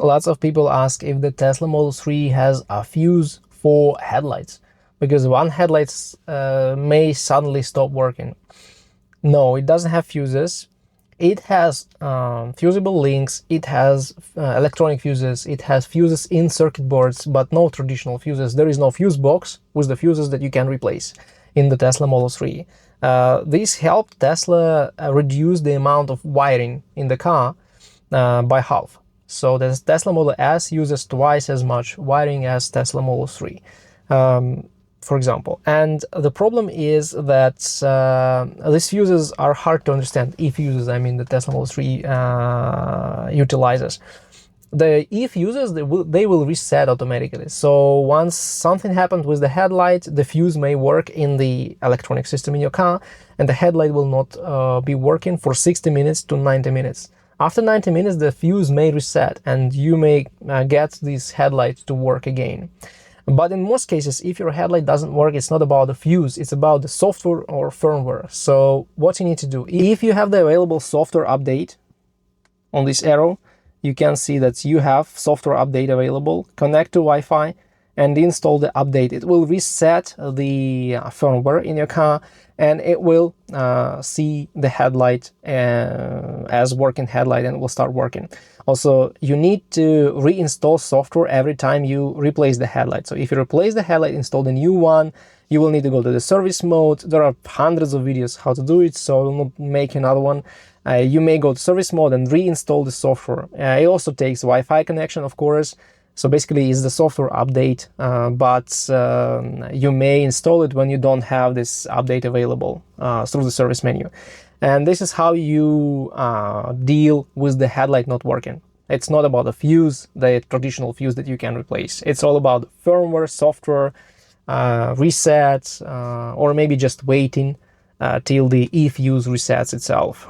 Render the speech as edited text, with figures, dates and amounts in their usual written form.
Lots of people ask if the Tesla Model 3 has a fuse for headlights, because one headlights may suddenly stop working. No, it doesn't have fuses. It has fusible links, it has electronic fuses, it has fuses in circuit boards, but no traditional fuses. There is no fuse box with the fuses that you can replace in the Tesla Model 3. This helped Tesla reduce the amount of wiring in the car by half. So the Tesla Model S uses twice as much wiring as Tesla Model 3. For example. And the problem is that these fuses are hard to understand. E-fuses, I mean the Tesla Model 3 utilizes. The E-fuses, they will reset automatically. So once something happened with the headlight, the fuse may work in the electronic system in your car, and the headlight will not be working for 60 minutes to 90 minutes. After 90 minutes, the fuse may reset, and you may get this headlight to work again. But in most cases, if your headlight doesn't work, it's not about the fuse, it's about the software or firmware. So what you need to do, if you have the available software update on this arrow, you can see that you have software update available. Connect to Wi-Fi and install the update. It will reset the firmware in your car, and it will see the headlight as working headlight, and it will start working. Also, you need to reinstall software every time you replace the headlight. So if you replace the headlight, install the new one, you will need to go to the service mode. There are hundreds of videos how to do it, so I will not make another one. You may go to service mode and reinstall the software. It also takes Wi-Fi connection, of course. So basically it's the software update, but you may install it when you don't have this update available through the service menu. And this is how you deal with the headlight not working. It's not about the fuse, the traditional fuse that you can replace. It's all about firmware, software, resets, or maybe just waiting till the E-fuse resets itself.